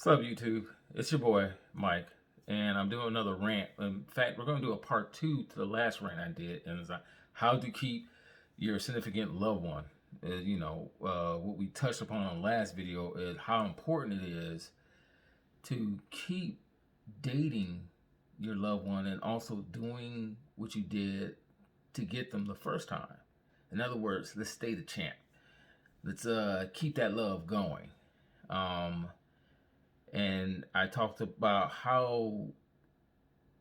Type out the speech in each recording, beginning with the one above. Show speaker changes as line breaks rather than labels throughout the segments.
What's up, YouTube? It's your boy, Mike, and I'm doing another rant. In fact, we're going to do a part two to the last rant I did, and it's how to keep your significant loved one. What we touched upon on the last video is how important it is to keep dating your loved one and also doing what you did to get them the first time. In other words, let's stay the champ. Let's keep that love going. And I talked about how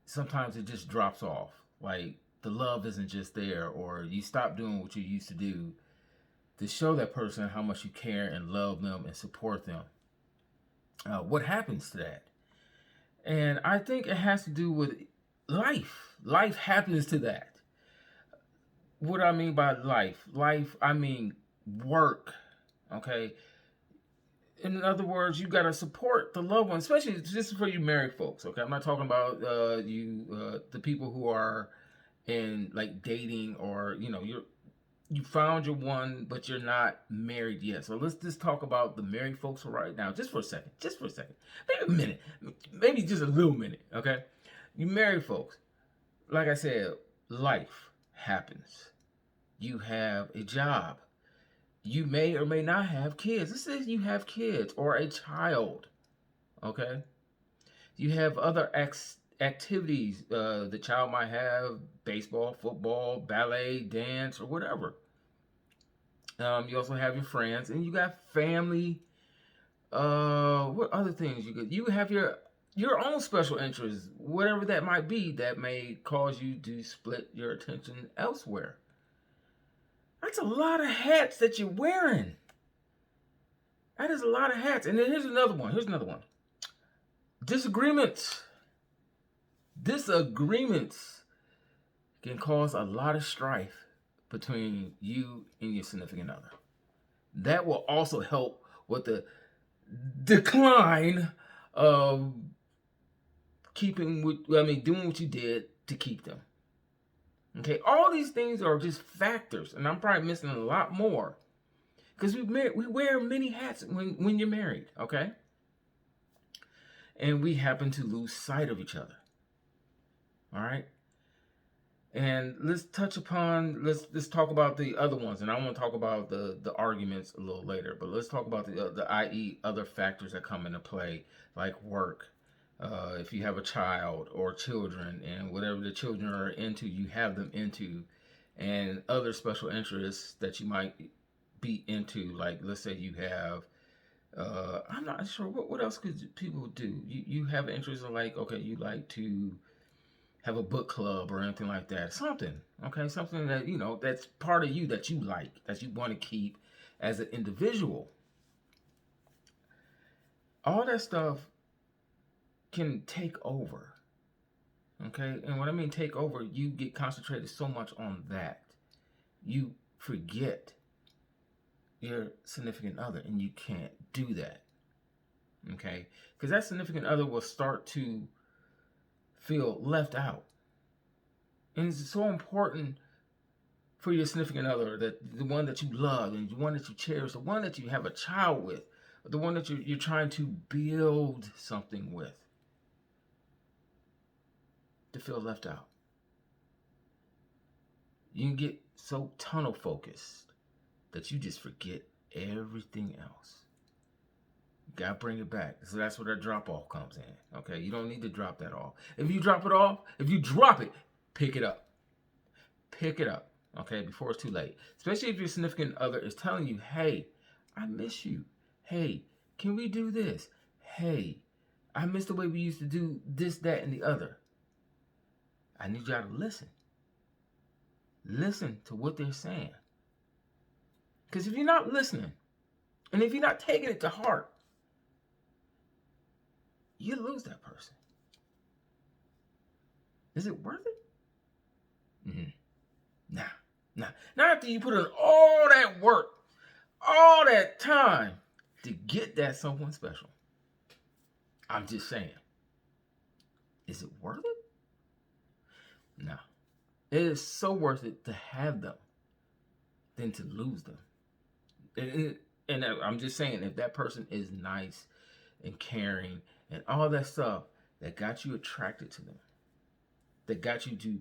sometimes it just drops off. Like the love isn't just there, or you stop doing what you used to do to show that person how much you care and love them and support them. What happens to that? And I think it has to do with life. Life happens to that. What I mean by life? Life, I mean work. Okay? In other words, you got to support the loved one, especially just for you married folks. Okay, I'm not talking about the people who are in like dating, or you found your one, but you're not married yet. So let's just talk about the married folks right now, just for a second, maybe a minute, maybe just a little minute. Okay, you married folks, like I said, life happens. You have a job. You may or may not have kids. Let's say you have kids or a child, okay? You have other activities. The child might have baseball, football, ballet, dance, or whatever. You also have your friends, and you got family. What other things you could? You have your own special interests, whatever that might be, that may cause you to split your attention elsewhere. That's a lot of hats that you're wearing. That is a lot of hats. And then here's another one. Disagreements. Disagreements can cause a lot of strife between you and your significant other. That will also help with the decline of doing what you did to keep them. Okay, all these things are just factors, and I'm probably missing a lot more because we wear many hats when you're married, okay? And we happen to lose sight of each other. All right? And let's talk about the other ones, and I want to talk about the arguments a little later, but let's talk about the i.e. other factors that come into play, like work. If you have a child or children, and whatever the children are into, you have them into, and other special interests that you might be into, like let's say you have, I'm not sure, what else could people do? You have interest in, like, okay, you like to have a book club or anything like that. Something that, that's part of you that you like, that you want to keep as an individual. All that stuff can take over. Okay? And when I mean take over, you get concentrated so much on that. You forget your significant other, and you can't do that. Okay? Because that significant other will start to feel left out. And it's so important for your significant other, that the one that you love and the one that you cherish, the one that you have a child with, the one that you're trying to build something with, to feel left out. You can get so tunnel focused that you just forget everything else. You gotta bring it back. So that's where that drop off comes in. Okay, you don't need to drop that off. If you drop it, pick it up. Pick it up. Okay, before it's too late. Especially if your significant other is telling you, hey, I miss you. Hey, can we do this? Hey, I miss the way we used to do this, that, and the other. I need y'all to listen. Listen to what they're saying. Because if you're not listening, and if you're not taking it to heart, you lose that person. Is it worth it? Nah. Not after you put in all that work, all that time to get that someone special. I'm just saying. Is it worth it? No. It is so worth it to have them than to lose them. And I'm just saying, if that person is nice and caring and all that stuff that got you attracted to them, that got you to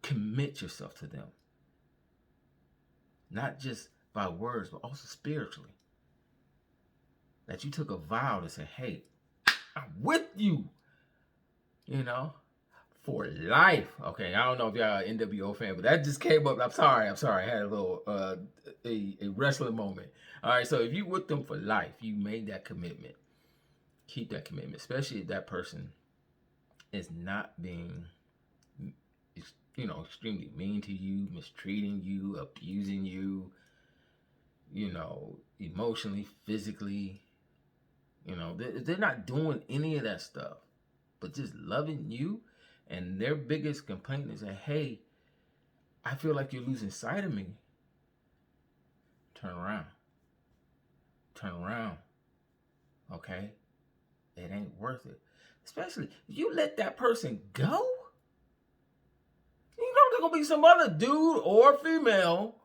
commit yourself to them, not just by words, but also spiritually. That you took a vow to say, hey, I'm with you, you know, for life. Okay, I don't know if y'all are an NWO fan, but that just came up. I'm sorry. I had a little a wrestling moment. All right, so if you with them for life, you made that commitment. Keep that commitment, especially if that person is not being, extremely mean to you, mistreating you, abusing you, emotionally, physically. They're not doing any of that stuff, but just loving you. And their biggest complaint is that, hey, I feel like you're losing sight of me. Turn around. Okay? It ain't worth it. Especially if you let that person go, there's going to be some other dude or female.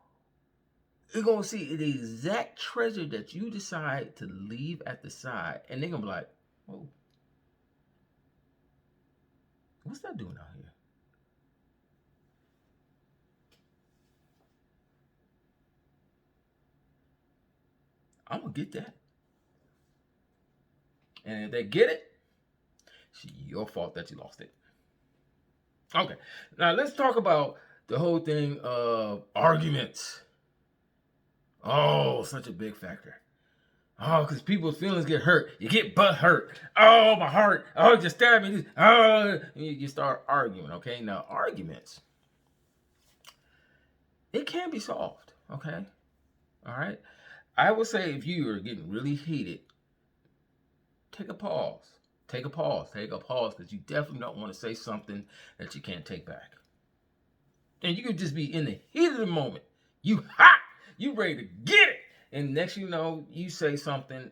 You're going to see the exact treasure that you decide to leave at the side. And they're going to be like, oh, what's that doing out here? I'm going to get that. And if they get it, it's your fault that you lost it. Okay. Now let's talk about the whole thing of arguments. Oh, such a big factor. Oh, because people's feelings get hurt. You get butt hurt. Oh, my heart. Oh, just stab me. Oh, you start arguing, okay? Now, arguments, it can be solved, okay? All right? I would say if you are getting really heated, take a pause. Take a pause because you definitely don't want to say something that you can't take back. And you could just be in the heat of the moment. You hot. You ready to get it. And next you know, you say something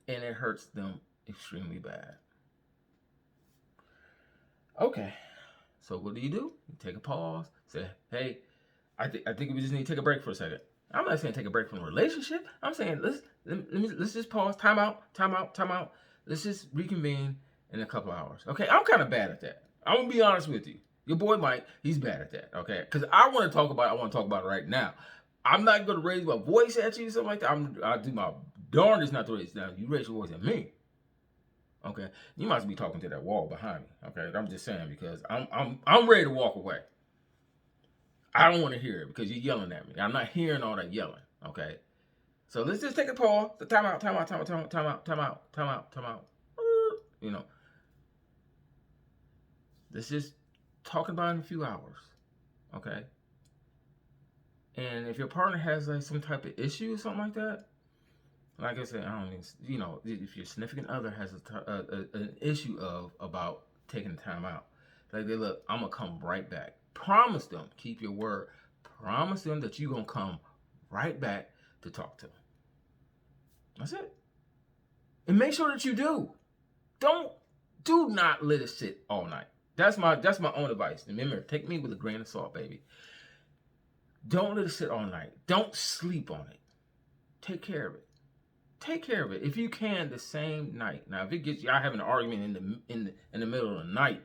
and it hurts them extremely bad. Okay. So what do? You take a pause. Say, hey, I think we just need to take a break for a second. I'm not saying take a break from a relationship. I'm saying let's just pause. Time out. Let's just reconvene in a couple hours. Okay, I'm kind of bad at that. I'm gonna be honest with you. Your boy Mike, he's bad at that. Okay, because I want to talk about it right now. I'm not gonna raise my voice at you or something like that. I'll do my darndest not to raise. Now you raise your voice at me. Okay, you must be talking to that wall behind me. Okay, I'm just saying because I'm ready to walk away. I don't want to hear it because you're yelling at me. I'm not hearing all that yelling. Okay. So let's just take a pause. Time out. Let's just talk about it in a few hours. Okay. And if your partner has like some type of issue or something like that, like I said, I don't mean, if your significant other has an issue about taking the time out, like they look, I'm gonna come right back. Promise them, keep your word. Promise them that you're gonna come right back to talk to them. That's it. And make sure that you do. Do not let it sit all night. That's my own advice. Remember, take me with a grain of salt, baby. Don't let it sit all night. Don't sleep on it. Take care of it. If you can, the same night. Now, if it gets y'all having an argument in the middle of the night,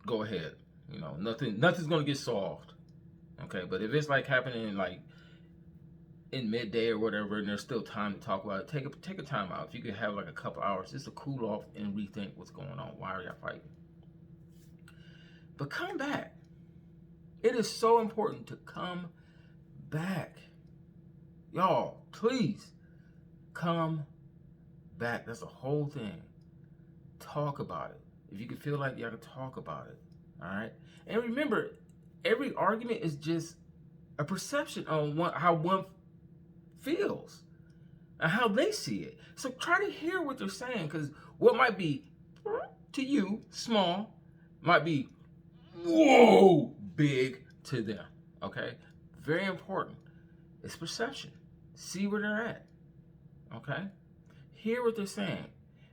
go ahead. Nothing's gonna get solved. Okay, but if it's like happening like in midday or whatever, and there's still time to talk about it, take a time out. If you could have like a couple hours just to cool off and rethink what's going on. Why are y'all fighting? But come back. It is so important to come back. Y'all, please come back. That's the whole thing. Talk about it. If you can feel like y'all can talk about it. All right? And remember, every argument is just a perception on how one feels and how they see it. So try to hear what they're saying, because what might be to you small might be whoa big to them. Okay? Very important. It's perception. See where they're at. Okay? Hear what they're saying.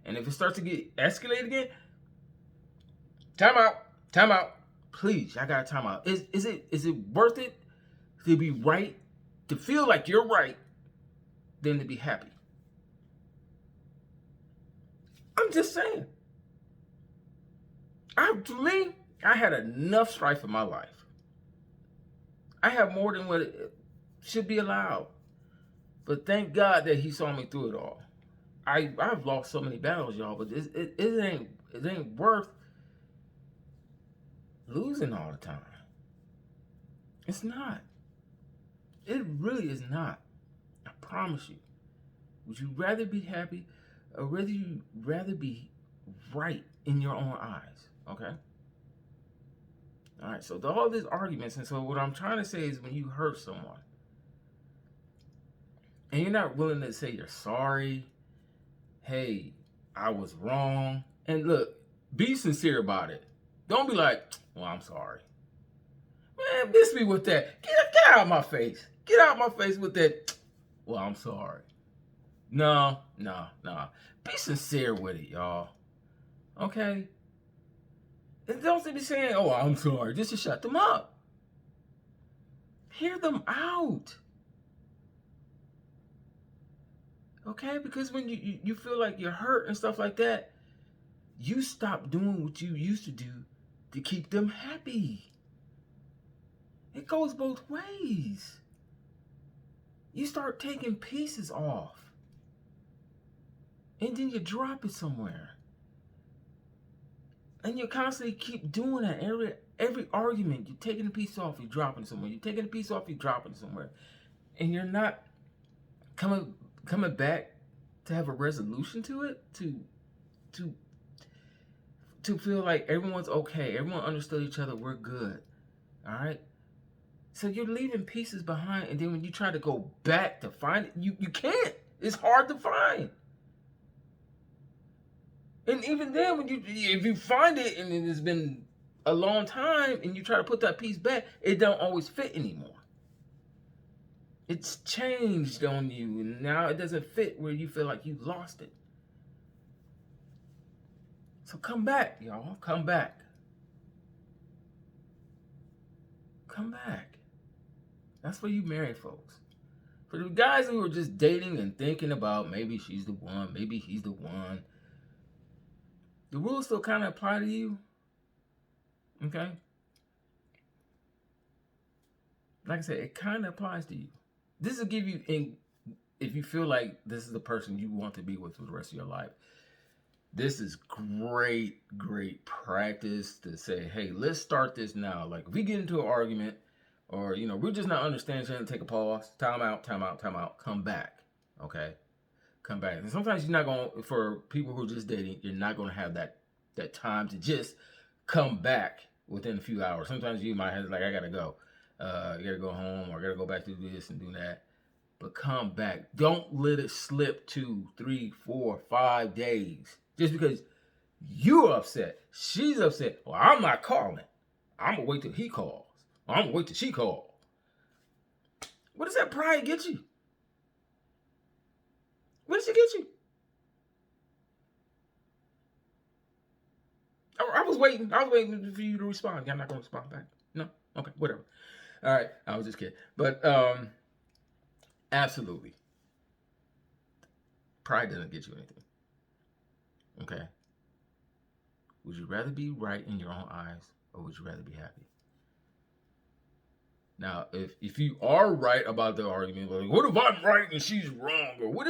And if it starts to get escalated again, time out. Please, I got time out. Is it worth it to be right to feel like you're right than to be happy. I'm just saying. To me, I had enough strife in my life. I have more than what it should be allowed. But thank God that he saw me through it all. I've lost so many battles, y'all, but it ain't worth losing all the time. It's not. It really is not. I promise you. Would you rather be happy or rather be right in your own eyes? Okay? All right, so all these arguments, and so what I'm trying to say is when you hurt someone and you're not willing to say you're sorry, hey, I was wrong, and look, be sincere about it. Don't be like, well, I'm sorry. Man, miss me with that. Get out of my face. Get out of my face with that, well, I'm sorry. No. Be sincere with it, y'all. Okay? And don't be saying, oh, I'm sorry, just to shut them up. Hear them out. Okay? Because when you feel like you're hurt and stuff like that, you stop doing what you used to do to keep them happy. It goes both ways. You start taking pieces off. And then you drop it somewhere. And you constantly keep doing that. Every argument, you're taking a piece off, you're dropping it somewhere. You're taking a piece off, you're dropping it somewhere. And you're not coming back to have a resolution to it, to feel like everyone's okay. Everyone understood each other. We're good. All right? So you're leaving pieces behind, and then when you try to go back to find it, you can't. It's hard to find. And even then, if you find it and it's been a long time and you try to put that piece back, it don't always fit anymore. It's changed on you, and now it doesn't fit where you feel like you lost it. So come back, y'all. Come back. Come back. That's for you married folks. For the guys who are just dating and thinking about maybe she's the one, maybe he's the one, the rules still kind of apply to you. Okay? Like I said, it kind of applies to you. This will give you, if you feel like this is the person you want to be with for the rest of your life, this is great practice to say, hey, let's start this now. Like, if we get into an argument or, we're just not understanding each other, take a pause, time out, come back, okay? Come back. And sometimes you're not going to, for people who are just dating, you're not going to have that time to just come back within a few hours. Sometimes you might have, like, I got to go. You got to go home, or I got to go back to do this and do that. But come back. Don't let it slip 2, 3, 4, 5 days. Just because you're upset, she's upset. Well, I'm not calling. I'm going to wait till he calls. Or I'm going to wait till she calls. What does that pride get you? What does it get you? I was waiting for you to respond. I'm not going to respond back. No? Okay, whatever. All right, I was just kidding. But absolutely. Pride doesn't get you anything. Okay? Would you rather be right in your own eyes, or would you rather be happy? Now, if you are right about the argument, like, what if I'm right and she's wrong? Or what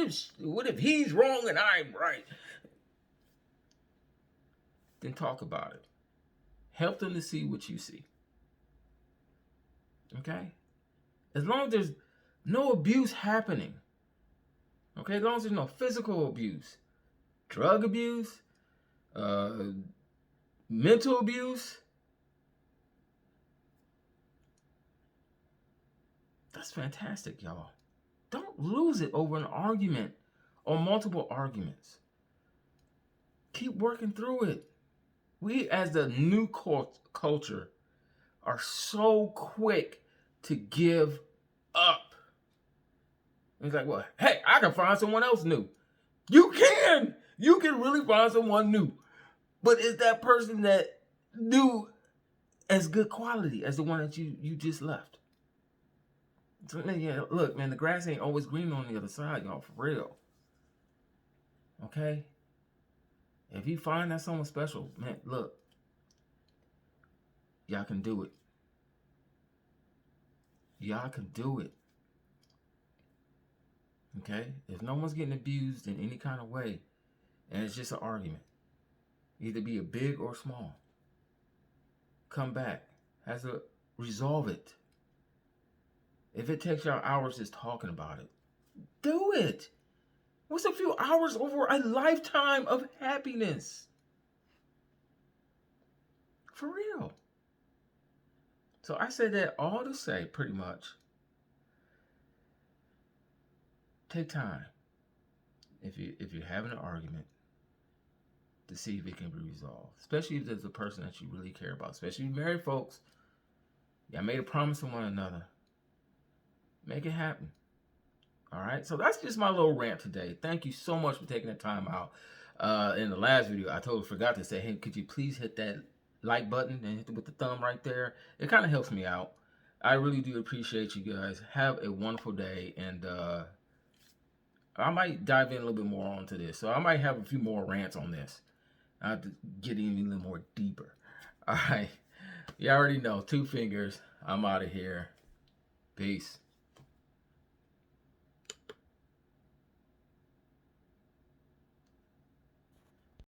if he's wrong and I'm right? Then talk about it. Help them to see what you see. Okay? As long as there's no abuse happening. Okay? As long as there's no physical abuse, drug abuse, mental abuse, that's fantastic, y'all. Don't lose it over an argument or multiple arguments. Keep working through it. We, as the new culture, are so quick to give up. It's like, well, hey, I can find someone else new. You can really find someone new. But is that person that new as good quality as the one that you just left? So, yeah, look, man, the grass ain't always green on the other side, y'all, for real. Okay? If you find that someone special, man, look, y'all can do it. Y'all can do it. Okay? If no one's getting abused in any kind of way, and it's just an argument, either be a big or small, come back. Has to resolve it. If it takes y'all hours just talking about it, do it. What's a few hours over a lifetime of happiness? For real. So I said that all to say, pretty much, take time. If you're having an argument, to see if it can be resolved, especially if there's a person that you really care about, especially married folks. Y'all made a promise to one another. Make it happen. All right. So that's just my little rant today. Thank you so much for taking the time out. In the last video, I totally forgot to say, hey, could you please hit that like button and hit it with the thumb right there? It kind of helps me out. I really do appreciate you guys. Have a wonderful day, and I might dive in a little bit more onto this. So I might have a few more rants on this. I have to get in a little more deeper. All right. You already know. 2 fingers. I'm out of here. Peace.